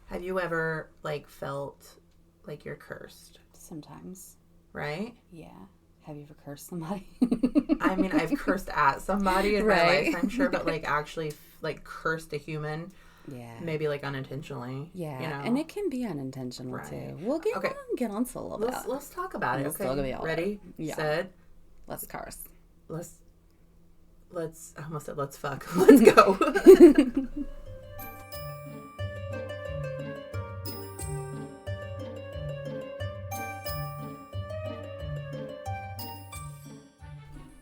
Have you ever, like, felt like you're cursed? Sometimes. Right? Yeah. Have you ever cursed somebody? I mean, I've cursed at somebody in my Right. life, I'm sure, but, like, actually, like, cursed a human, Yeah. maybe, like, unintentionally. Yeah. You know? And it can be unintentional, Right. too. We'll get on to a little bit. Let's talk about it, Let's okay? talk about it. Ready? Yeah. Set. Let's curse. Let's, I almost said let's fuck. Let's go.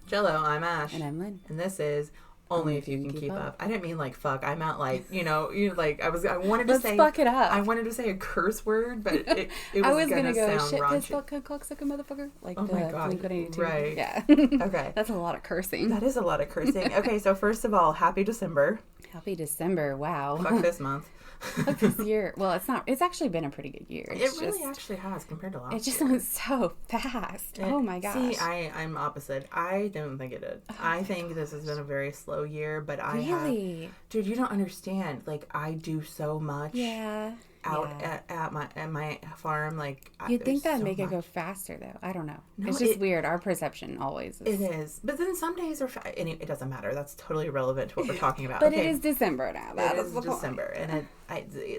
Jello, I'm Ash. And I'm Lynn. And this is Only If You Can Keep Up. I didn't mean like fuck. I meant like, you like I wanted to Let's say fuck it up. I wanted to say a curse word, but it I was was gonna go sound shit raunchy. piss fuck cocksucker motherfucker. Like Oh the my God. Blink-182. Right. Yeah. Okay. That's a lot of cursing. That is a lot of cursing. Okay, so first of all, happy December. Happy December. Wow. Fuck this month. Fuck this year. Well, it's not. It's actually been a pretty good year. It really actually has compared to last year. It just went so fast. Oh my gosh. See, I'm opposite. I don't think it did. Oh I think this has been a very slow year, but Really? Dude, you don't understand. Like, I do so much Yeah. out Yeah. at my farm. Like, You'd think there's that'd so make it go much. faster, though. I don't know. No, it's just weird. Our perception always is. It is. But then some days are... it doesn't matter. That's totally irrelevant to what we're talking about. But Okay. it is December now. That It is is the point. December. And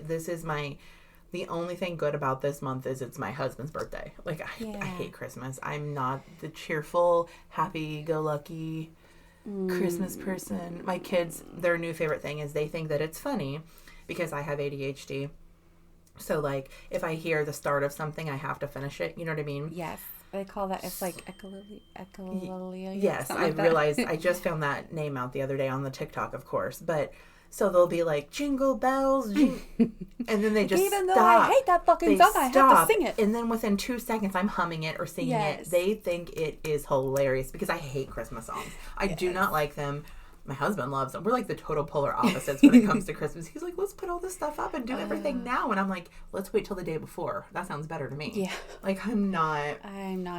this is my... The only thing good about this month is it's my husband's birthday. Like, I hate Christmas. I'm not the cheerful, happy-go-lucky Christmas person. My kids, their new favorite thing is they think that it's funny because I have ADHD. So, like, if I hear the start of something, I have to finish it. You know what I mean? Yes. They call that, it's like echolalia. Yes, I realized, I just found that name out the other day on the TikTok, of course. But, so they'll be like, jingle bells, and then they just Even though stop. I hate that fucking They song, I have stop, to sing it. And then within 2 seconds, I'm humming it or singing Yes. it. They think it is hilarious because I hate Christmas songs. I do not like them. My husband loves them. We're like the total polar opposites when it comes to Christmas. He's like, let's put all this stuff up and do everything now. And I'm like, let's wait till the day before. That sounds better to me. Yeah. Like, I'm not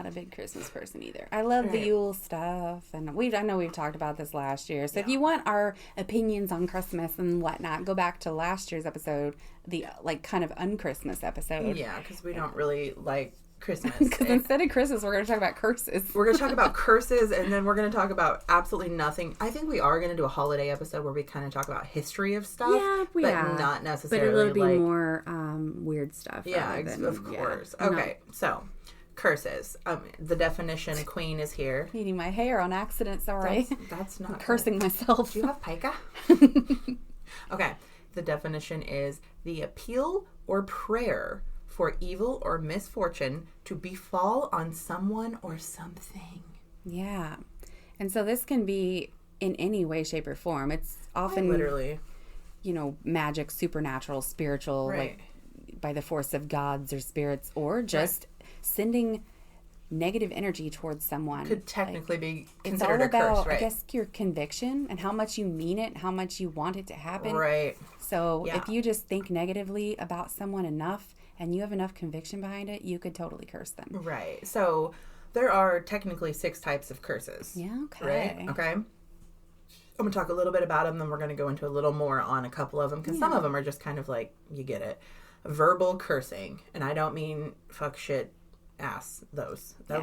a big Christmas person either. I love the Yule stuff, and I know we've talked about this last year. So if you want our opinions on Christmas and whatnot, go back to last year's episode, the like kind of un-Christmas episode. Yeah, because we don't really like Christmas. Because instead of Christmas, we're going to talk about curses. We're going to talk about curses, and then we're going to talk about absolutely nothing. I think we are going to do a holiday episode where we kind of talk about history of stuff. Yeah, we but are. not But necessarily it'll be like more weird stuff. yeah, rather than, of course. Yeah. Okay, so curses. The definition queen is here. Eating my hair on accident. Sorry, That's not cursing myself. Do you have pica? Okay, the definition is the appeal or prayer for evil or misfortune to befall on someone or something. Yeah, and so this can be in any way, shape, or form. It's often Literally. Magic, supernatural, spiritual, Right. like by the force of gods or spirits, or just sending negative energy towards someone. Could technically be It's all considered a about, curse, right? I guess, your conviction and how much you mean it, how much you want it to happen. Right. So Yeah. if you just think negatively about someone enough and you have enough conviction behind it, you could totally curse them. Right. So there are technically 6 types of curses. Yeah, okay. Right? Okay. I'm going to talk a little bit about them, then we're going to go into a little more on a couple of them, because some of them are just kind of like, you get it. Verbal cursing. And I don't mean fuck, shit, ass, those. That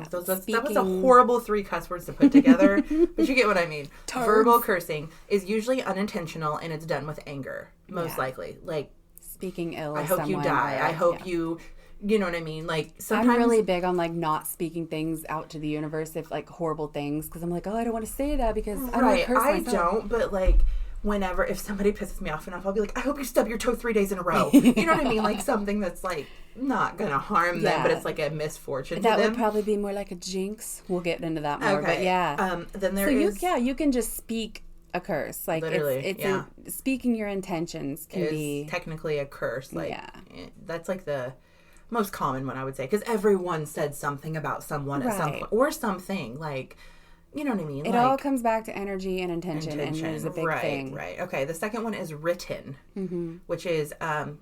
was a horrible 3 cuss words to put together, but you get what I mean. Turds. Verbal cursing is usually unintentional, and it's done with anger, most likely. Like, Speaking ill I of hope someone. you die. or- I hope yeah. you know what I mean? Like, sometimes... I'm really big on like not speaking things out to the universe, if like horrible things, because I'm like, oh, I don't want to say that because I don't curse I myself. don't, but like, whenever, if somebody pisses me off enough, I'll be like, I hope you stub your toe 3 days in a row. You know what I mean? Like, something that's like not gonna harm them, but it's like a misfortune That to them. would probably be more like a jinx. We'll get into that more, but yeah. Then So you can just speak a curse. Like Literally, speaking your intentions can be technically a curse. Like, that's like the most common one, I would say, because everyone said something about someone at some point, or something like, you know what I mean? It like, all comes back to energy and intention. And there's a big thing. Right. Okay. The second one is written, which is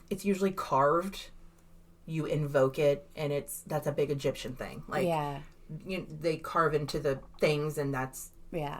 it's usually carved. You invoke it, and that's a big Egyptian thing. Like, they carve into the things, and that's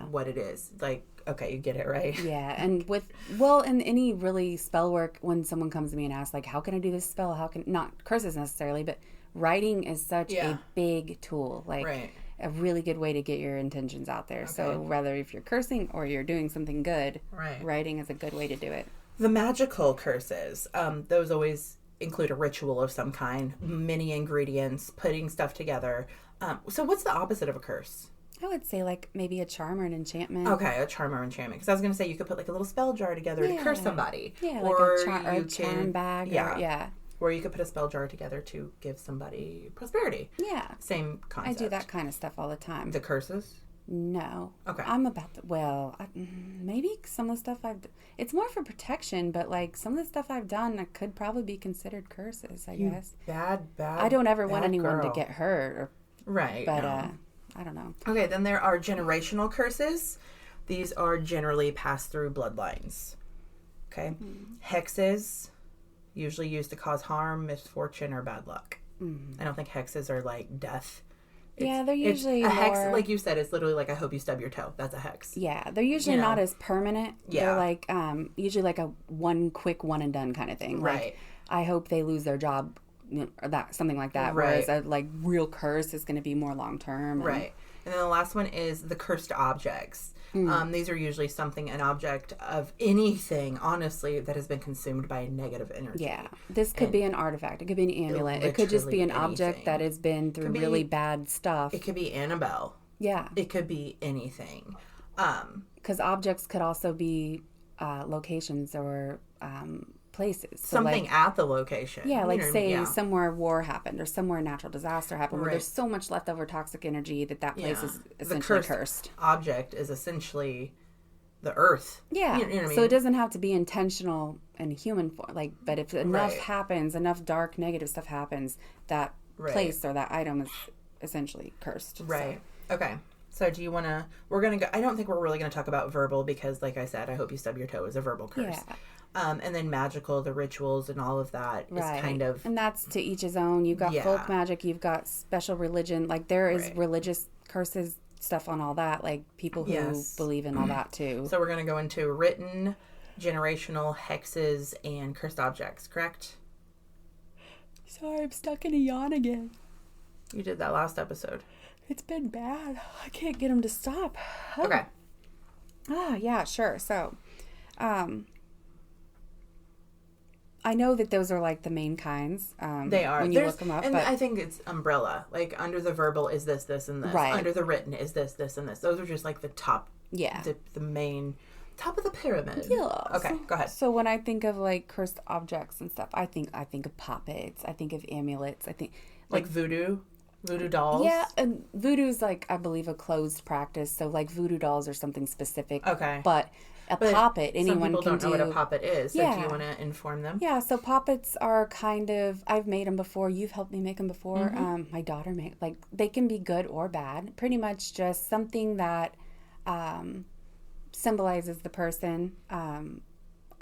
what it is. Like, okay, you get it, right? Yeah, and in any really spell work, when someone comes to me and asks, like, how can I do this spell? How can, not curses necessarily, but writing is such a big tool. Like, a really good way to get your intentions out there. Okay. So whether if you're cursing or you're doing something good, writing is a good way to do it. The magical curses, those always include a ritual of some kind, many ingredients, putting stuff together. So what's the opposite of a curse? I would say like maybe a charm or an enchantment. Okay, a charm or enchantment. Because I was going to say you could put like a little spell jar together to curse somebody. Yeah, or like a charm bag. Yeah. Or you could put a spell jar together to give somebody prosperity. Yeah. Same concept. I do that kind of stuff all the time. The curses? No. Okay. I'm about maybe some of the stuff it's more for protection, but like some of the stuff I've done that could probably be considered curses, I guess. Bad. I don't ever want anyone to get hurt. Right. But, I don't know. Okay, then there are generational curses. These are generally passed through bloodlines. Okay. Hexes, usually used to cause harm, misfortune, or bad luck. I don't think hexes are like death. They're usually a hex, like you said, it's literally like I hope you stub your toe. That's a hex. Yeah, they're usually not as permanent. Yeah. They're like usually like a quick one and done kind of thing. Right. Like, I hope they lose their job, or that, something like that. Right. Whereas a like real curse is going to be more long term. Right. And then the last one is the cursed objects. These are usually an object of anything, honestly, that has been consumed by negative energy. Yeah. This could be an artifact. It could be an amulet. It could just be an object that has been through really bad stuff. It could be Annabelle. Yeah. It could be anything. Because objects could also be locations or places. So something like, at the location. Yeah, like say somewhere war happened or somewhere a natural disaster happened where there's so much leftover toxic energy that place is essentially cursed. Object is essentially the earth. Yeah. You know what I mean? So it doesn't have to be intentional in human form. Like, but if enough happens, enough dark, negative stuff happens, that place or that item is essentially cursed. Right. So. Okay. So do you want to, we're going to go, I don't think we're really going to talk about verbal because like I said, I hope you stub your toe is a verbal curse. Yeah. And then magical, the rituals and all of that is kind of... And that's to each his own. You've got folk magic, you've got special religion. Like there is religious curses, stuff on all that. Like people who believe in all that too. So we're going to go into written, generational, hexes, and cursed objects, correct? Sorry, I'm stuck in a yawn again. You did that last episode. It's been bad. I can't get him to stop. Okay. Yeah, sure. So, I know that those are like the main kinds. They are. When you look them up. And I think it's umbrella. Like under the verbal is this, and this. Right. Under the written is this, and this. Those are just like the top. Yeah. The main top of the pyramid. Yeah. Okay, go ahead. So when I think of like cursed objects and stuff, I think of puppets. I think of amulets. I think like voodoo. Voodoo dolls? Yeah, and voodoo's like, I believe, a closed practice. So, like, voodoo dolls are something specific. Okay. But puppet, anyone can do. Some people don't know what a puppet is. So, do you want to inform them? Yeah, so puppets are kind of, I've made them before. You've helped me make them before. My daughter made, like, they can be good or bad. Pretty much just something that symbolizes the person.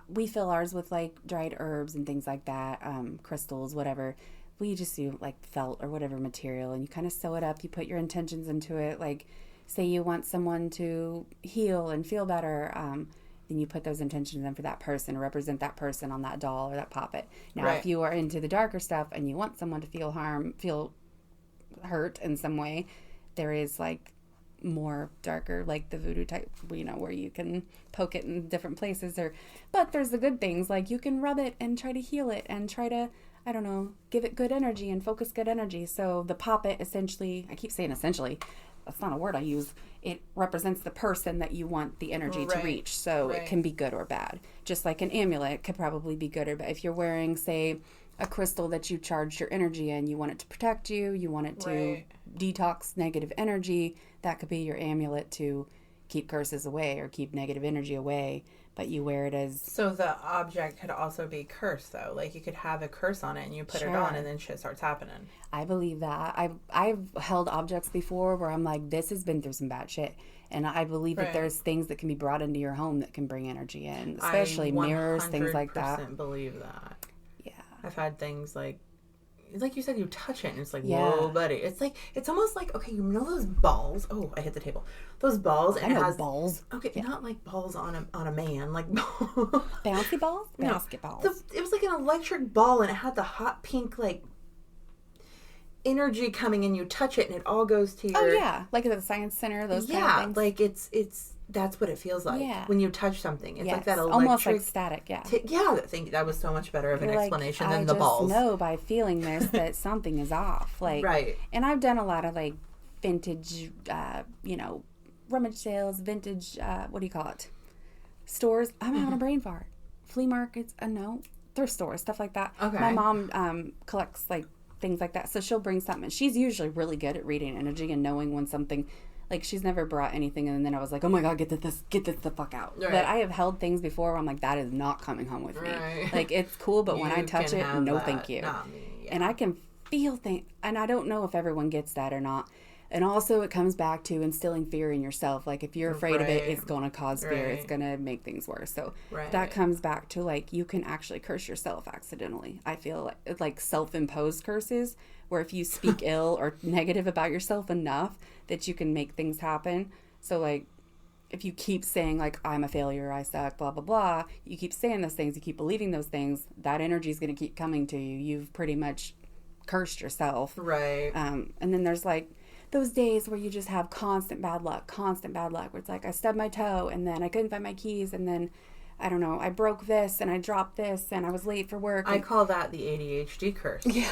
We fill ours with, like, dried herbs and things like that, crystals, whatever. We just do like felt or whatever material and you kind of sew it up. You put your intentions into it. Like say you want someone to heal and feel better. Then you put those intentions in for that person or represent that person on that doll or that puppet. Now, if you are into the darker stuff and you want someone to feel hurt in some way, there is like more darker, like the voodoo type, where you can poke it in different places but there's the good things. Like you can rub it and try to heal it and try to, I don't know, give it good energy and focus good energy. So the puppet essentially, I keep saying essentially, that's not a word I use. It represents the person that you want the energy to reach. So it can be good or bad. Just like an amulet could probably be good or bad. If you're wearing, say, a crystal that you charged your energy in, you want it to protect you, you want it to detox negative energy, that could be your amulet to keep curses away or keep negative energy away. But you wear it as... So the object could also be cursed, though. Like, you could have a curse on it, and you put it on, and then shit starts happening. I believe that. I've held objects before where I'm like, this has been through some bad shit. And I believe that there's things that can be brought into your home that can bring energy in. Especially mirrors, things like that. I 100% believe that. Yeah. I've had things like... like you said, you touch it and it's like, whoa, buddy. It's like, it's almost like, okay, you know those balls? Oh, I hit the table. Those balls. And it has balls. Okay, not like balls on a man, like bouncy balls? No, basketballs. It was like an electric ball, and it had the hot pink, like, energy coming, and you touch it, and it all goes to your... Oh, yeah. Like at the Science Center, those kind of things. Yeah, like it's that's what it feels like when you touch something. It's like that electric... Almost like static, yeah. That was so much better of an explanation than I the balls. I just know by feeling this that something is off. Like, right. And I've done a lot of, like, vintage, rummage sales, vintage, what do you call it? Stores. I'm having a brain fart. Flea markets, no. Thrift stores, stuff like that. Okay. My mom collects, like, things like that. So she'll bring something. She's usually really good at reading energy and knowing when something... Like, she's never brought anything, and then I was like, oh my God, get this the fuck out. Right. But I have held things before where I'm like, that is not coming home with me. Right. Like, it's cool, but when I touch it, no thank you. Not me, yeah. And I can feel things, and I don't know if everyone gets that or not. And also, it comes back to instilling fear in yourself. Like, if you're afraid of it, it's going to cause fear. It's going to make things worse. So that comes back to, like, you can actually curse yourself accidentally. I feel like self-imposed curses, where if you speak ill or negative about yourself enough, that you can make things happen. So, like, if you keep saying, like, I'm a failure, I suck, blah, blah, blah, you keep saying those things, you keep believing those things, that energy is going to keep coming to you. You've pretty much cursed yourself. Right. And then there's, like, those days where you just have constant bad luck, where it's like, I stubbed my toe, and then I couldn't find my keys, and then, I don't know, I broke this, and I dropped this, and I was late for work. I call that the ADHD curse. Yeah.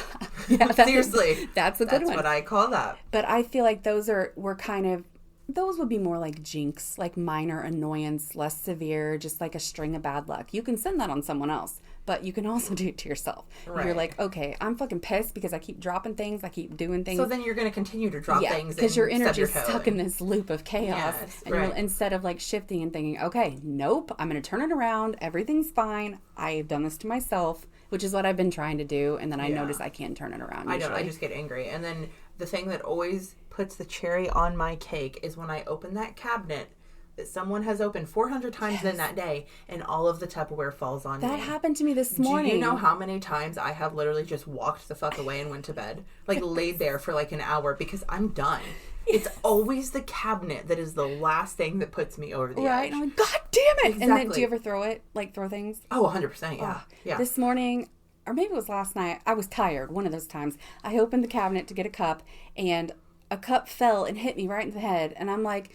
Seriously. That's a good one. That's what I call that. But I feel like those would be more like jinx, like minor annoyance, less severe, just like a string of bad luck. You can send that on someone else, but you can also do it to yourself. Right. You're like, okay, I'm fucking pissed because I keep dropping things, I keep doing things. So then you're going to continue to drop things. Because your energy is stuck in this loop of chaos. Yes, and you're, instead of like shifting and thinking, okay, nope, I'm going to turn it around. Everything's fine. I've done this to myself, which is what I've been trying to do. And then I notice I can't turn it around. I don't. I just get angry. And then the thing that always puts the cherry on my cake is when I open that cabinet that someone has opened 400 times in that day, and all of the Tupperware falls on me. That happened to me this morning. Do you know how many times I have literally just walked the fuck away and went to bed? Like, laid there for like an hour because I'm done. It's always the cabinet that is the last thing that puts me over the edge. Right. I'm like, God damn it! Exactly. And then, do you ever throw it? Like, throw things? Oh, 100%, yeah. Yeah. This morning, or maybe it was last night, I was tired, one of those times. I opened the cabinet to get a cup, and a cup fell and hit me right in the head. And I'm like,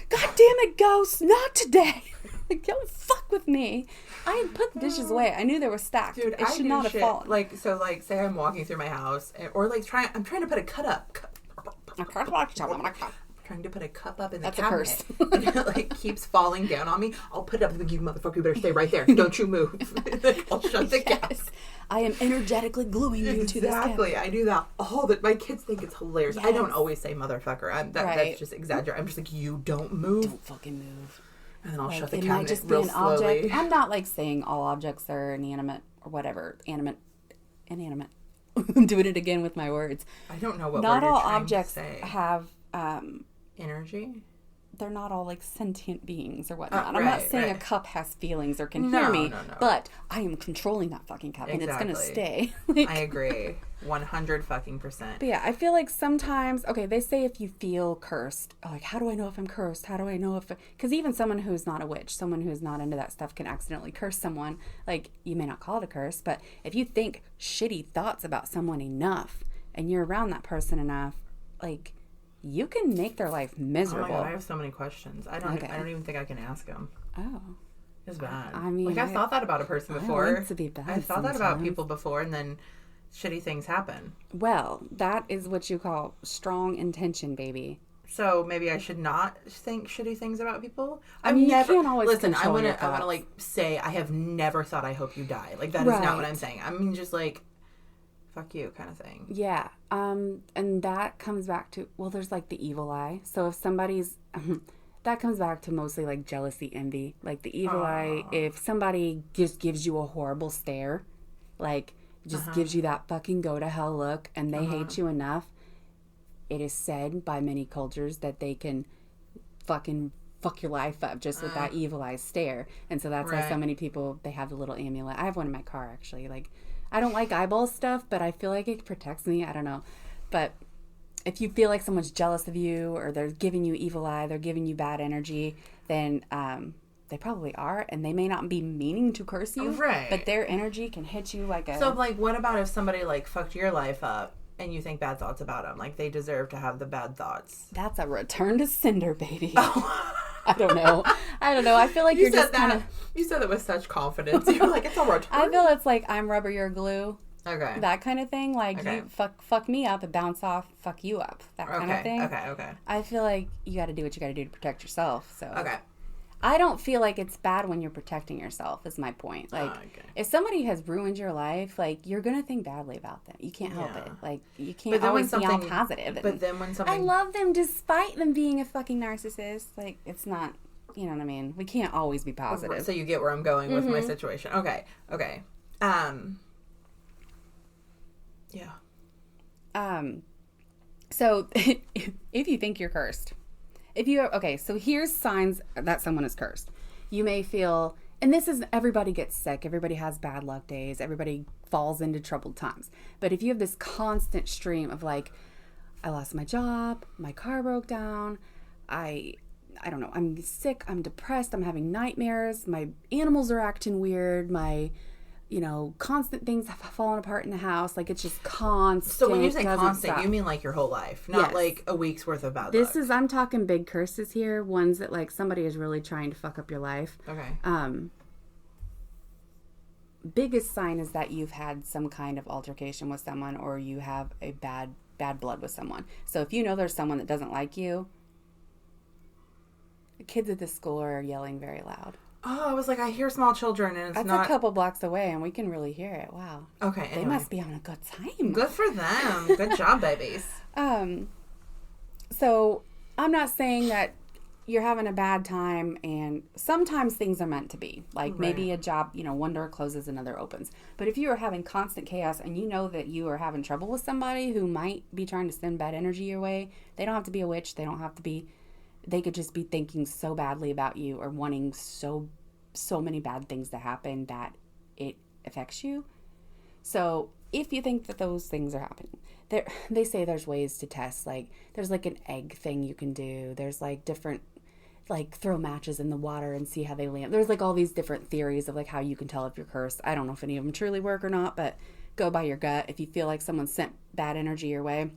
God damn it, ghost, not today. Like, don't fuck with me. I had put the dishes away. I knew they were stacked. Dude, it should not have fallen. Like, so, like, say I'm walking through my house, or like I'm trying to put a cup up. Trying to put a cup up in the cabinet. And it like keeps falling down on me. I'll put it up. You motherfucker, you better stay right there. Don't you move. I'll shut the gas. I am energetically gluing you to this cabinet. Exactly. I do that all the... My kids think it's hilarious. Yes. I don't always say motherfucker. That's just exaggerated. I'm just like, you don't move. Don't fucking move. And then I'll shut the cabinet real slowly. Object. I'm not like saying all objects are inanimate or whatever. Inanimate. I'm doing it again with my words. I don't know what not word all you're trying objects to say. Have energy. They're not all like sentient beings or whatnot. I'm not saying a cup has feelings or can hear me, but I am controlling that fucking cup and it's gonna stay. Like, I agree, 100%. But yeah, I feel like sometimes, okay, they say if you feel cursed, like, how do I know if I'm cursed? How do I know if? Because even someone who's not a witch, someone who's not into that stuff, can accidentally curse someone. Like, you may not call it a curse, but if you think shitty thoughts about someone enough, and you're around that person enough, like, you can make their life miserable. Oh my God, I have so many questions. I don't even think I can ask them. Oh. It's bad. I mean, like, I've thought that about a person before. I want it to be bad. I've thought that about people before, and then shitty things happen. Well, that is what you call strong intention, baby. So maybe I should not think shitty things about people. I mean, you can't always listen. I want your thoughts. to like say I have never thought I hope you die. Like, that is not what I'm saying. I mean, just like, fuck you kind of thing. Yeah. And that comes back to, well, there's like the evil eye. So if somebody's, that comes back to mostly like jealousy, envy. Like the evil eye, if somebody just gives you a horrible stare, like just gives you that fucking go to hell look, and they hate you enough, it is said by many cultures that they can fucking fuck your life up just with that evil eye stare. And so that's why so many people, they have the little amulet. I have one in my car, actually. Like, I don't like eyeball stuff, but I feel like it protects me. I don't know. But if you feel like someone's jealous of you or they're giving you evil eye, they're giving you bad energy, then they probably are, and they may not be meaning to curse you. Right. But their energy can hit you like a... So, like, what about if somebody, like, fucked your life up and you think bad thoughts about them? Like, they deserve to have the bad thoughts. That's a return to sender, baby. Oh. I don't know. I feel like you're just kind of... You said that with such confidence. You're like, it's a return. I feel it's like, I'm rubber, you're glue. Okay. That kind of thing. Like, you fuck me up and bounce off, fuck you up. That kind of thing. Okay. I feel like you got to do what you got to do to protect yourself. So. Okay. I don't feel like it's bad when you're protecting yourself, is my point. Like, if somebody has ruined your life, like, you're going to think badly about them. You can't help it. Like, you can't always be all positive. But then when something... I love them despite them being a fucking narcissist. Like, it's not, you know what I mean? We can't always be positive. So you get where I'm going with my situation. Okay. Yeah. So if you think you're cursed, so here's signs that someone is cursed. You may feel, and this is, everybody gets sick. Everybody has bad luck days. Everybody falls into troubled times. But if you have this constant stream of like, I lost my job, my car broke down, I don't know, I'm sick, I'm depressed, I'm having nightmares, my animals are acting weird, my, constant things have fallen apart in the house. Like, it's just constant. So when you say constant, you mean like your whole life, not like a week's worth of bad luck. I'm talking big curses here, ones that like somebody is really trying to fuck up your life. Okay. Biggest sign is that you've had some kind of altercation with someone, or you have a bad blood with someone. So if you know there's someone that doesn't like you, the kids at the school are yelling very loud. Oh, I was like, I hear small children, and it's That's a couple blocks away, and we can really hear it. Wow. Okay, anyway. They must be on a good time. Good for them. Good job, babies. So I'm not saying that you're having a bad time, and sometimes things are meant to be. Like, maybe a job, one door closes, another opens. But if you are having constant chaos, and you know that you are having trouble with somebody who might be trying to send bad energy your way, they don't have to be a witch. They don't have to be... They could just be thinking so badly about you, or wanting so many bad things to happen that it affects you. So if you think that those things are happening, they say there's ways to test. Like, there's like an egg thing you can do. There's like different, like, throw matches in the water and see how they land. There's like all these different theories of like how you can tell if you're cursed. I don't know if any of them truly work or not, but go by your gut. If you feel like someone sent bad energy your way,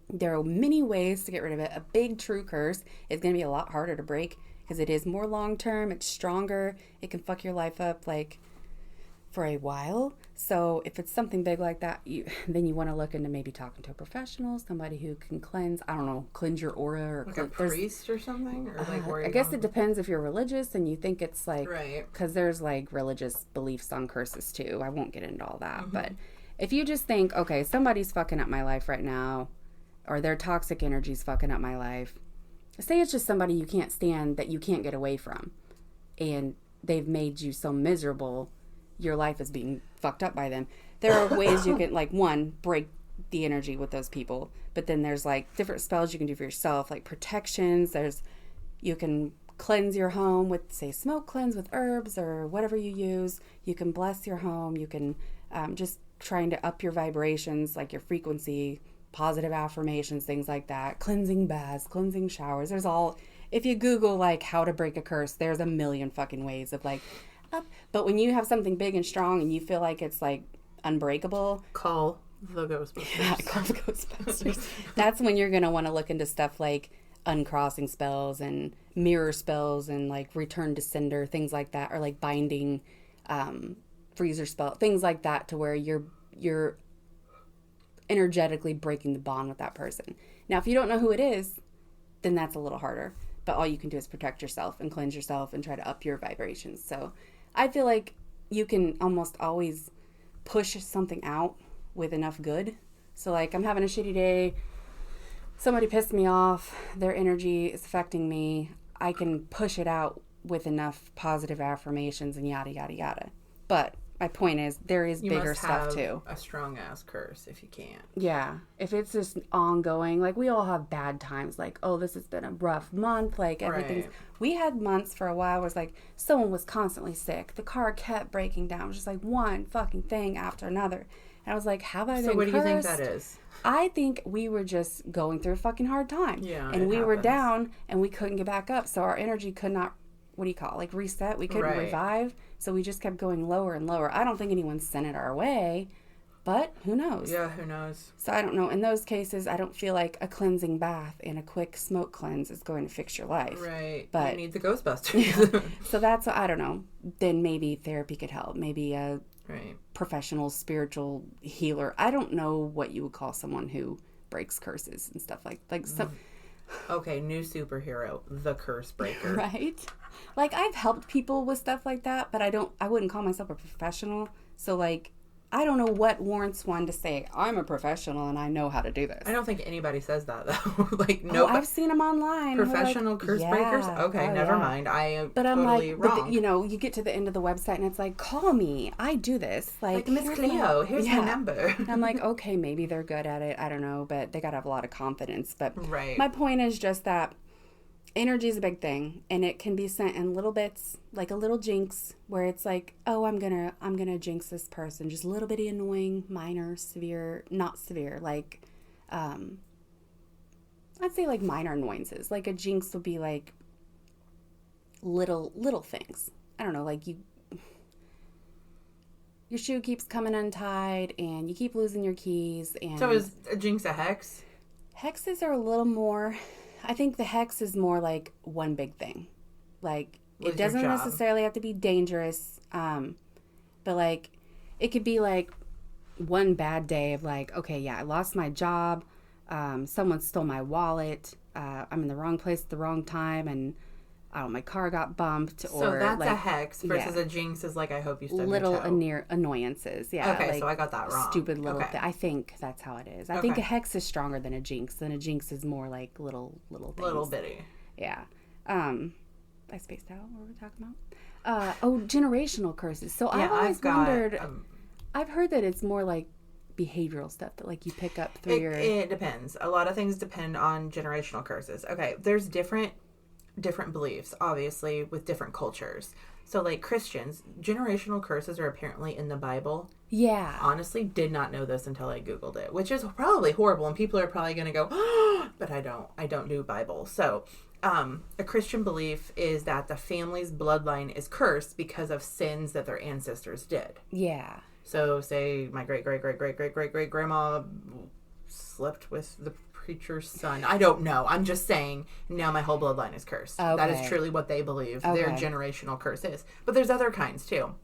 there are many ways to get rid of it. A big true curse is going to be a lot harder to break because it is more long-term. It's stronger. It can fuck your life up, like, for a while. So if it's something big like that, then you want to look into maybe talking to a professional, somebody who can cleanse your aura. Or like a priest or something? Or like, I guess it depends if you're religious and you think it's like... Right. Because there's, like, religious beliefs on curses, too. I won't get into all that. But if you just think, okay, somebody's fucking up my life right now, or their toxic energy's fucking up my life. Say it's just somebody you can't stand that you can't get away from, and they've made you so miserable, your life is being fucked up by them. There are ways you can, like, one, break the energy with those people, but then there's, like, different spells you can do for yourself, like protections. You can cleanse your home with, say, smoke cleanse with herbs or whatever you use. You can bless your home. You can just trying to up your vibrations, like your frequency, positive affirmations, things like that, cleansing baths, cleansing showers. There's all, if you Google like how to break a curse, there's a million fucking ways of like up. But when you have something big and strong and you feel like it's like unbreakable, call the Ghostbusters. Yeah, call the Ghostbusters. That's when you're gonna want to look into stuff like uncrossing spells and mirror spells and like return to sender, things like that, or like binding, freezer spell, things like that, to where you're energetically breaking the bond with that person. Now, if you don't know who it is, then that's a little harder. But all you can do is protect yourself and cleanse yourself and try to up your vibrations. So I feel like you can almost always push something out with enough good. So like, I'm having a shitty day, somebody pissed me off, their energy is affecting me. I can push it out with enough positive affirmations and yada, yada, yada. But my point is there is bigger stuff too. A strong ass curse if you can't. Yeah. If it's just ongoing, like we all have bad times, like, oh, this has been a rough month, like everything's we had months for a while where it's like someone was constantly sick. The car kept breaking down. It was just like one fucking thing after another. And I was like, have I been So what cursed? do you think that is? I think we were just going through a fucking hard time. Yeah. And we were down and we couldn't get back up. So our energy could not, what do you call it? Like reset. We couldn't revive. So we just kept going lower and lower. I don't think anyone sent it our way, but who knows? Yeah, who knows? So I don't know. In those cases, I don't feel like a cleansing bath and a quick smoke cleanse is going to fix your life. Right. But you need the Ghostbusters. Yeah. So that's, I don't know. Then maybe therapy could help. Maybe a professional spiritual healer. I don't know what you would call someone who breaks curses and stuff like some. Okay, new superhero, the curse breaker. Right? Like I've helped people with stuff like that, but I wouldn't call myself a professional. So like I don't know what warrants one to say, I'm a professional and I know how to do this. I don't think anybody says that, though. Like, no. I've seen them online. Professional like, curse breakers? Okay, never mind. I am totally wrong. But, you know, you get to the end of the website and it's like, call me. I do this. Like Miss Cleo, here's my number. And I'm like, okay, maybe they're good at it. I don't know, but they got to have a lot of confidence. But my point is just that energy is a big thing, and it can be sent in little bits, like a little jinx, where it's like, oh, I'm gonna jinx this person, just a little bitty annoying, minor, severe, not severe, like, I'd say like minor annoyances. Like a jinx would be like little things. I don't know, like your shoe keeps coming untied, and you keep losing your keys, and so is a jinx a hex? Hexes are a little more. I think the hex is more like one big thing. Like, it doesn't necessarily have to be dangerous. But like, it could be like one bad day of like, okay, yeah, I lost my job. Someone stole my wallet. I'm in the wrong place at the wrong time. And my car got bumped. So that's like, a hex versus a jinx is like, I hope you stub little your toe. Near annoyances. Yeah. Okay, like so I got that wrong. Stupid little thing. I think that's how it is. I think a hex is stronger than a jinx. And a jinx is more like little things. Little bitty. Yeah. I spaced out. What were we talking about? Generational curses. So I've always wondered. I've heard that it's more like behavioral stuff that like you pick up through your. It depends. A lot of things depend on generational curses. Okay, there's different beliefs, obviously, with different cultures. So, like Christians, generational curses are apparently in the Bible. Yeah. Honestly, did not know this until I Googled it, which is probably horrible, and people are probably going to go, oh, but I don't do Bible. So, a Christian belief is that the family's bloodline is cursed because of sins that their ancestors did. Yeah. So, say my great-great-great-great-great-great-grandma slept with the preacher's son. I don't know. I'm just saying now my whole bloodline is cursed. Okay. That is truly what they believe their generational curse is. But there's other kinds too.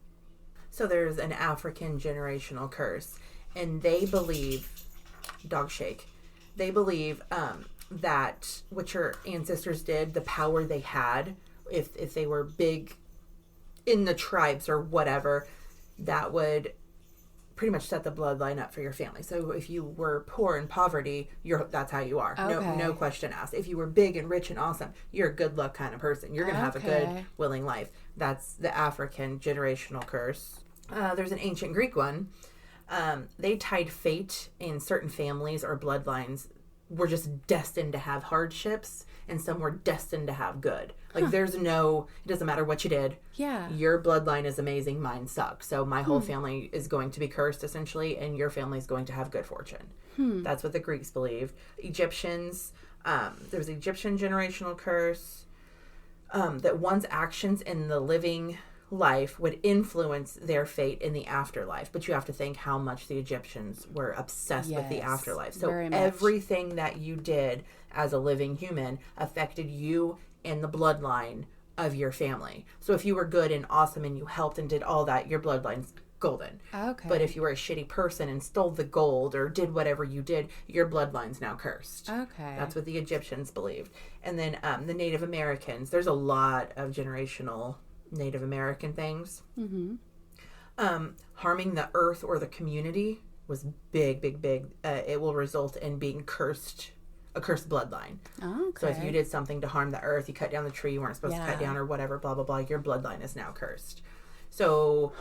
So there's an African generational curse, and they believe, dog shake, they believe that what your ancestors did, the power they had, if they were big in the tribes or whatever, that would pretty much set the bloodline up for your family. So if you were poor in poverty, that's how you are. Okay. No question asked. If you were big and rich and awesome, you're a good luck kind of person. You're going to have a good, willing life. That's the African generational curse. There's an ancient Greek one. They tied fate in certain families or bloodlines were just destined to have hardships, and some were destined to have good. Like, there's it doesn't matter what you did. Yeah. Your bloodline is amazing, mine sucks. So my whole family is going to be cursed, essentially, and your family is going to have good fortune. That's what the Greeks believed. Egyptians, there's Egyptian generational curse, that one's actions in the living life would influence their fate in the afterlife. But you have to think how much the Egyptians were obsessed with the afterlife. So everything that you did as a living human affected you and the bloodline of your family. So if you were good and awesome and you helped and did all that, your bloodline's golden. Okay. But if you were a shitty person and stole the gold or did whatever you did, your bloodline's now cursed. Okay. That's what the Egyptians believed. And then the Native Americans, there's a lot of generational Native American things. Harming the earth or the community was big. It will result in being cursed, a cursed bloodline. Okay. So if you did something to harm the earth, you cut down the tree you weren't supposed to cut down or whatever, blah, blah, blah, your bloodline is now cursed. So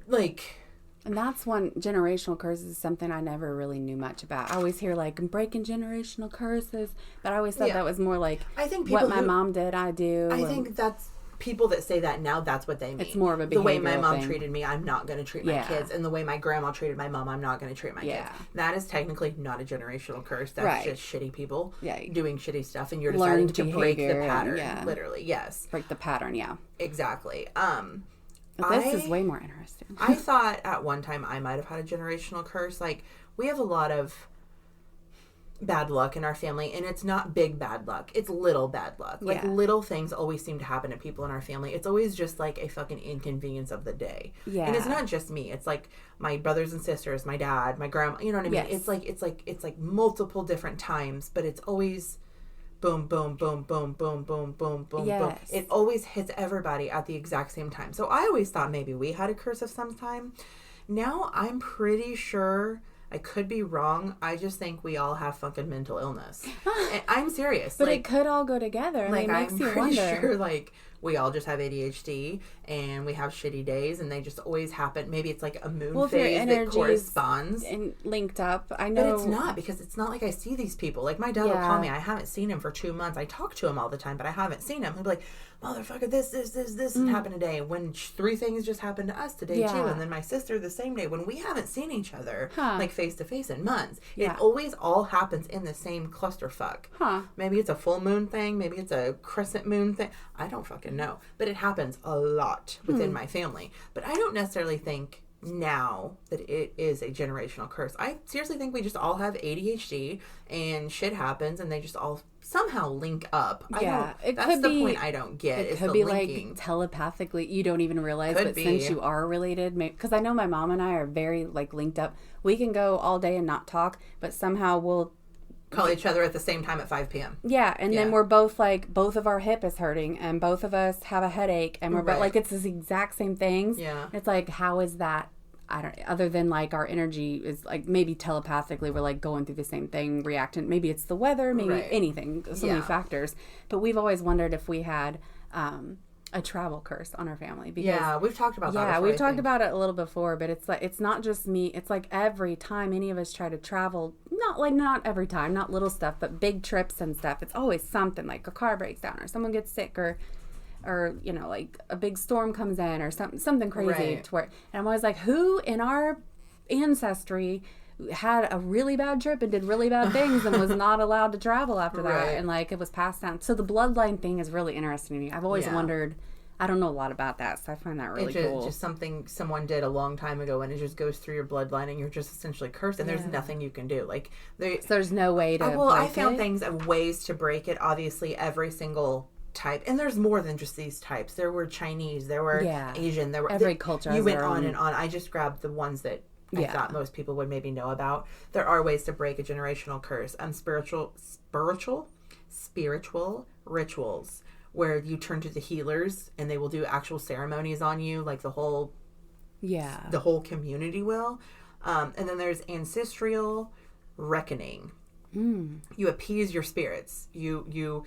like... And that's one, generational curses is something I never really knew much about. I always hear, like, I'm breaking generational curses, but I always thought that was more like, I think what my mom did, I do. I think that's, people that say that now, that's what they mean. It's more of a behavioral The way my mom thing. treated me, I'm not going to treat my kids. And the way my grandma treated my mom, I'm not going to treat my kids. That is technically not a generational curse. That's just shitty people doing shitty stuff, and you're deciding to break the pattern. Literally, yes. Break the pattern, Exactly. But this is way more interesting. I thought at one time I might have had a generational curse. Like, we have a lot of bad luck in our family, and it's not big bad luck. It's little bad luck. Like, little things always seem to happen to people in our family. It's always just like a fucking inconvenience of the day. And it's not just me. It's like my brothers and sisters, my dad, my grandma. You know what I mean? It's like multiple different times, but it's always boom, boom, boom, boom, boom, boom, boom, boom, boom. It always hits everybody at the exact same time. So I always thought maybe we had a curse of some time. Now I'm pretty sure, I could be wrong, I just think we all have fucking mental illness. And I'm serious. But like, it could all go together. Like, it makes I'm you pretty wonder. sure, like, we all just have ADHD and we have shitty days, and they just always happen. Maybe it's like a moon phase that corresponds. And linked up. I know. But it's not, because it's not like I see these people. Like, my dad will call me. I haven't seen him for 2 months. I talk to him all the time, but I haven't seen him. He'll be like, motherfucker, this happened today. When 3 things just happened to us today, too. And then my sister the same day. When we haven't seen each other, like, face to face in months. It always all happens in the same clusterfuck. Maybe it's a full moon thing. Maybe it's a crescent moon thing. I don't fucking know. But it happens a lot within my family. But I don't necessarily think now that it is a generational curse. I seriously think we just all have ADHD, and shit happens, and they just all somehow link up. That's the point I don't get. It could be linking. Like telepathically, you don't even realize, but since you are related, because I know my mom and I are very like linked up. We can go all day and not talk, but somehow we'll call each other at the same time at 5 p.m. And then we're both like, both of our hip is hurting, and both of us have a headache, and we're both like, it's the exact same things. It's like, how is that? I don't, other than like our energy is like, maybe telepathically we're like going through the same thing, reacting. Maybe it's the weather, maybe anything, so many factors. But we've always wondered if we had a travel curse on our family. Because, we've talked about that before. Yeah, we've talked about it a little before, but it's like, it's not just me. It's like every time any of us try to travel, not every time, not little stuff, but big trips and stuff, it's always something, like a car breaks down, or someone gets sick, or you know, like a big storm comes in, or something crazy to where, and I'm always like, who in our ancestry had a really bad trip and did really bad things and was not allowed to travel after that, and like it was passed down. So the bloodline thing is really interesting to me. I've always wondered. I don't know a lot lot about that, so I find that really cool. It's just something someone did a long time ago, and it just goes through your bloodline, and you're just essentially cursed, and there's nothing you can do. Like, so there's no way to break I found things of ways to break it. Obviously, every single type, and there's more than just these types. There were Chinese, there were Asian, there were every culture. You went on and on. I just grabbed the ones that I thought most people would maybe know about. There are ways to break a generational curse. Spiritual rituals, where you turn to the healers and they will do actual ceremonies on you, like the whole community will. And then there's ancestral reckoning. You appease your spirits. You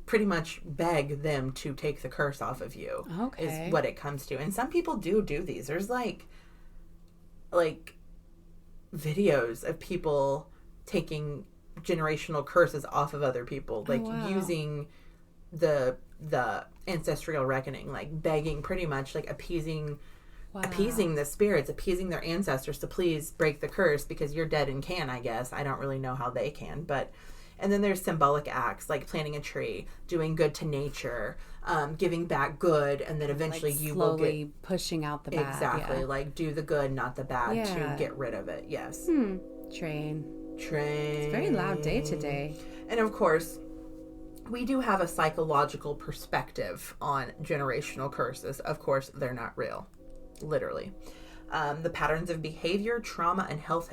pretty much beg them to take the curse off of you. Is what it comes to. And some people do these. There's like videos of people taking generational curses off of other people, like using the ancestral reckoning, like begging, pretty much like appeasing the spirits, appeasing their ancestors to please break the curse, because you're dead and can, I guess. I don't really know how they can, but. And then there's symbolic acts, like planting a tree, doing good to nature, giving back good, and then eventually like you will get pushing out the bad. Exactly, like do the good, not the bad, to get rid of it. Yes. Train. It's a very loud day today. And of course, we do have a psychological perspective on generational curses. Of course, they're not real, literally. The patterns of behavior, trauma, and health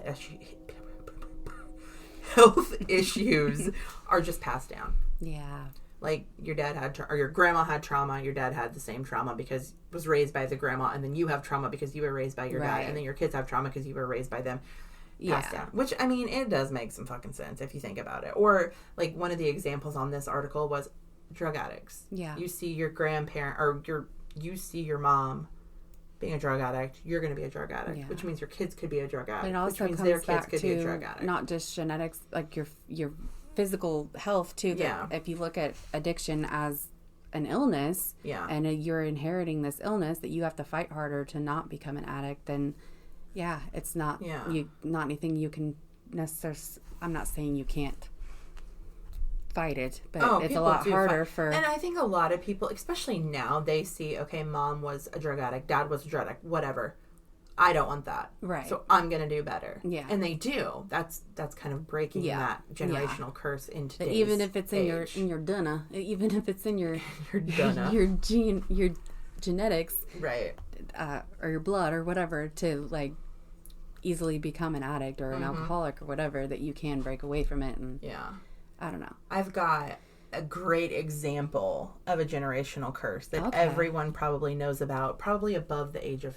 issues are just passed down. Yeah. Like your dad had, or your grandma had trauma. Your dad had the same trauma because was raised by the grandma, and then you have trauma because you were raised by your dad, and then your kids have trauma because you were raised by them. Passed down. Which, I mean, it does make some fucking sense if you think about it. Or like one of the examples on this article was drug addicts. Yeah. You see your grandparent, or you see your mom being a drug addict, you're going to be a drug addict, Yeah. which means your kids could be a drug addict, But it also which means comes their kids back could be a to drug addict. not just genetics, like your physical health too. Yeah. If you look at addiction as an illness, Yeah. and you're inheriting this illness that you have to fight harder to not become an addict, then yeah, it's not not anything you can necessarily. I'm not saying you can't fight it, but it's a lot harder for. And I think a lot of people, especially now, they see, okay, mom was a drug addict, dad was a drug addict, whatever. I don't want that. Right. So I'm going to do better. Yeah. And they do. That's kind of breaking that generational curse into today's even if it's in age. your dunna, even if it's in your dunna. your genetics, right, or your blood or whatever, to like easily become an addict or an alcoholic or whatever, that you can break away from it. And I don't know. I've got a great example of a generational curse that everyone probably knows about, probably above the age of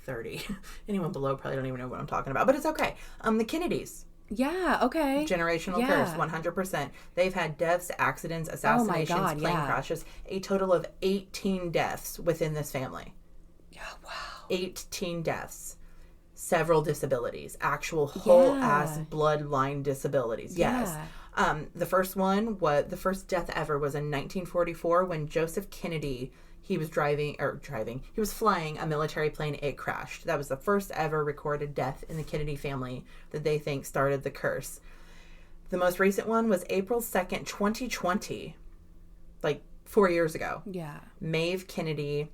30. Anyone below probably don't even know what I'm talking about, but it's okay. The Kennedys. Yeah, okay. Generational curse, 100%. They've had deaths, accidents, assassinations, plane crashes. A total of 18 deaths within this family. Yeah, wow. 18 deaths. Several disabilities. Actual whole-ass bloodline disabilities. Yes. The first death ever was in 1944 when Joseph Kennedy, he was he was flying a military plane. It crashed. That was the first ever recorded death in the Kennedy family that they think started the curse. The most recent one was April 2nd, 2020, like 4 years ago. Yeah. Maeve Kennedy,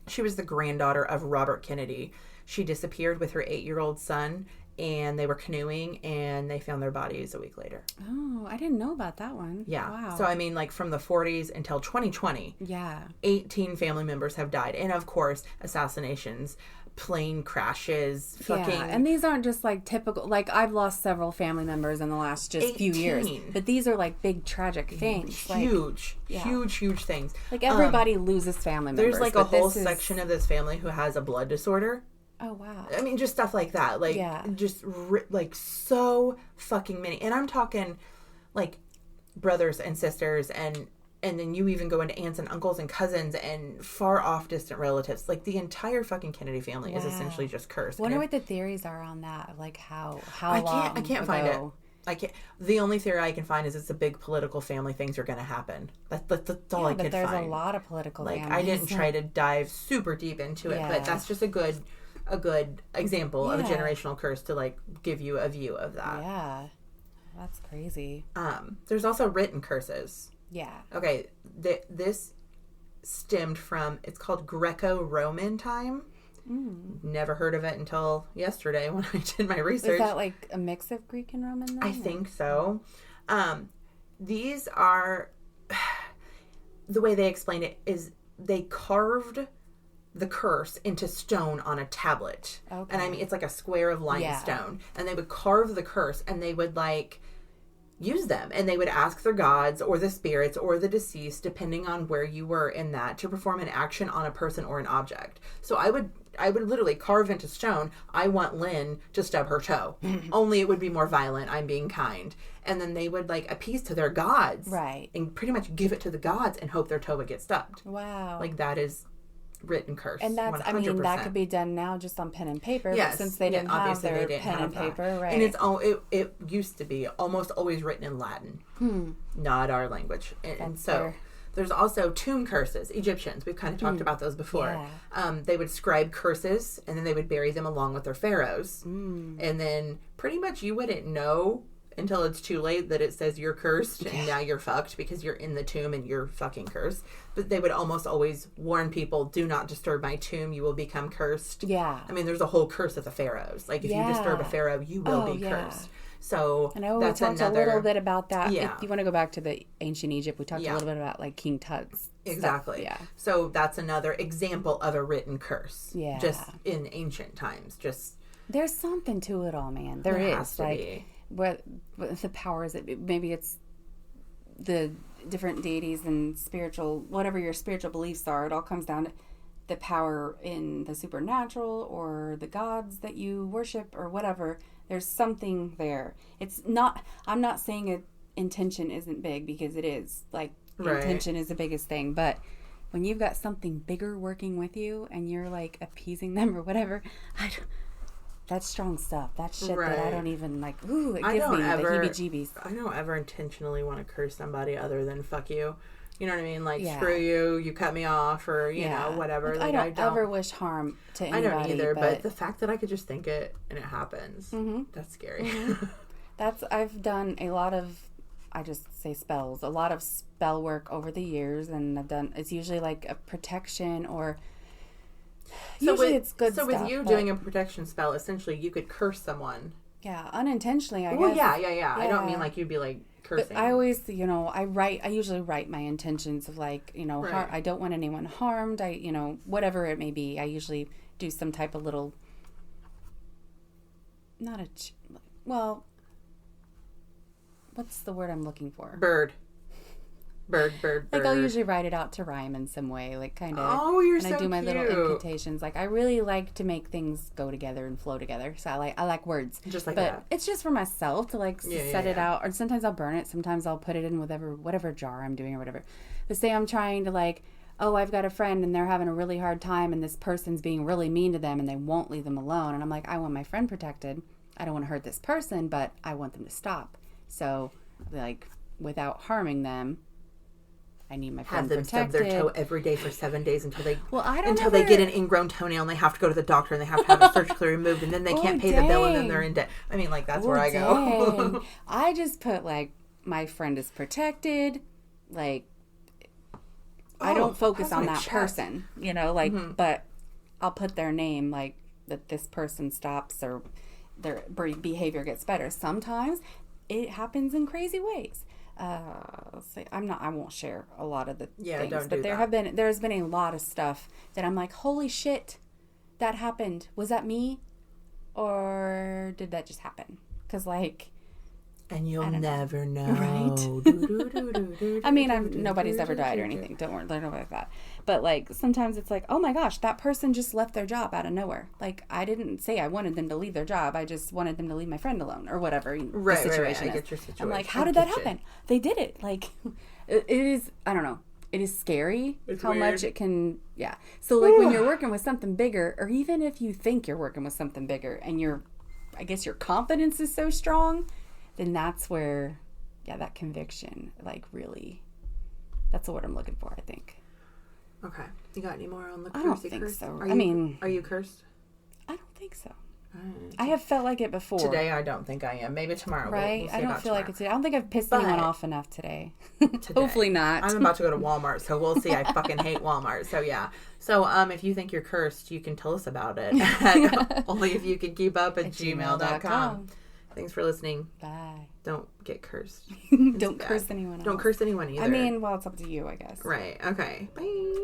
she was the granddaughter of Robert Kennedy. She disappeared with her 8-year-old son, and they were canoeing, and they found their bodies a week later. Oh, I didn't know about that one. Yeah. Wow. So, I mean, like, from the 40s until 2020, 18 family members have died. And, of course, assassinations, plane crashes, fucking... Yeah, and these aren't just, like, typical... Like, I've lost several family members in the last just few years. But these are, like, big, tragic things. Huge things. Like, everybody loses family members. There's, like, a whole section of this family who has a blood disorder. Oh, wow. I mean, just stuff like that. Like, just, like, so fucking many. And I'm talking, like, brothers and sisters, and then you even go into aunts and uncles and cousins and far off distant relatives. Like, the entire fucking Kennedy family is essentially just cursed. I wonder what the theories are on that. Like, how I long can't find it. I can't. The only theory I can find is it's a big political family. Things are going to happen. That's all I could find. But there's a lot of political families. I didn't try to dive super deep into it, but that's just a good example of a generational curse to, like, give you a view of that. Yeah. That's crazy. There's also written curses. Yeah. Okay. This stemmed from, it's called Greco-Roman time. Never heard of it until yesterday when I did my research. Is that like a mix of Greek and Roman then? I think so. These are, the way they explain it is they carved the curse into stone on a tablet. Okay. And I mean, it's like a square of limestone. Yeah. And they would carve the curse, and they would, like, use them. And they would ask their gods or the spirits or the deceased, depending on where you were in that, to perform an action on a person or an object. So I would literally carve into stone, I want Lynn to stub her toe. Only it would be more violent. I'm being kind. And then they would, like, appease to their gods. Right. And pretty much give it to the gods and hope their toe would get stubbed. Wow. Like, that is written curse. And that's 100%. I mean, that could be done now just on pen and paper. Yes. But since they didn't have their pen and paper, right? And it used to be almost always written in Latin, not our language. And so there's also tomb curses. Egyptians, we've kind of talked about those before. Yeah. They would scribe curses, and then they would bury them along with their pharaohs. And then pretty much you wouldn't know until it's too late that it says you're cursed and now you're fucked because you're in the tomb and you're fucking cursed. But they would almost always warn people, do not disturb my tomb, you will become cursed. Yeah. I mean, there's a whole curse of the pharaohs. Like, if you disturb a pharaoh, you will be cursed. So I know we talked a little bit about that. Yeah. If you want to go back to the ancient Egypt, we talked a little bit about, like, King Tut's exactly stuff. Yeah. So that's another example of a written curse. Yeah. Just in ancient times. Just there's something to it all, man. There is. Has to be. What the power is, maybe it's the different deities and spiritual, whatever your spiritual beliefs are, it all comes down to the power in the supernatural or the gods that you worship or whatever. There's something there. It's not, I'm not saying intention isn't big, because it is. Like, intention is the biggest thing, but when you've got something bigger working with you and you're like appeasing them or whatever, that's strong stuff. That's shit that I don't even like. Ooh, it gives me the heebie-jeebies. I don't ever intentionally want to curse somebody other than fuck you. You know what I mean? Like, screw you, you cut me off, or, you know, whatever. Like, I don't ever wish harm to anybody. I don't either, but the fact that I could just think it and it happens, that's scary. I've done a lot of, I just say spells, a lot of spell work over the years, and it's usually like a protection or... it's good stuff. So with you doing a protection spell, essentially you could curse someone. Yeah, unintentionally, I guess. Well, yeah. I don't mean like you'd be like cursing. But I always, I usually write my intentions of like, I don't want anyone harmed. Whatever it may be. I usually do some type of little, what's the word I'm looking for? Bird. Like, I'll usually write it out to rhyme in some way, like kind of. Oh, you're so cute. And I do my little incantations. Like, I really like to make things go together and flow together. So I like words. Just like that. But it's just for myself to like set it out. Or sometimes I'll burn it. Sometimes I'll put it in whatever jar I'm doing or whatever. But say I'm trying to like, I've got a friend and they're having a really hard time and this person's being really mean to them and they won't leave them alone. And I'm like, I want my friend protected. I don't want to hurt this person, but I want them to stop. So, like, without harming them, I need my friend protected. Have them stub their toe every day for 7 days until they they get an ingrown toenail and they have to go to the doctor and they have to have it surgically removed and then they can't pay the bill and then they're in debt. I mean, like, that's where I go. I just put, like, my friend is protected. Like, I don't focus on that person, but I'll put their name, like, that this person stops or their behavior gets better. Sometimes it happens in crazy ways. I won't share a lot of the things, but there's been a lot of stuff that I'm like, holy shit, that happened. Was that me? Or did that just happen? Because, like, and you'll never know. Right? I mean, nobody's ever died or anything. Don't worry about that. But, like, sometimes it's like, oh my gosh, that person just left their job out of nowhere. Like, I didn't say I wanted them to leave their job. I just wanted them to leave my friend alone or whatever the situation is. I get your situation. I'm like, how did that happen? They did it. Like, it is, I don't know. It is scary how weird. Much it can, So, like, when you're working with something bigger, or even if you think you're working with something bigger and I guess your confidence is so strong, then that's where, that conviction, like, really, that's the word I'm looking for, I think. Okay. You got any more on the cursey? I don't think so. Are you cursed? I don't think so. I have felt like it before. Today, I don't think I am. Maybe tomorrow. Right? I don't feel like it today. I don't think I've pissed anyone off enough today. Hopefully not. I'm about to go to Walmart, so we'll see. I fucking hate Walmart. So, yeah. So, if you think you're cursed, you can tell us about it at onlyifyoucankeepup@gmail.com. Thanks for listening. Bye. Don't get cursed. Don't curse anyone else. Don't curse anyone either. I mean, well, it's up to you, I guess. Right. Okay. Bye.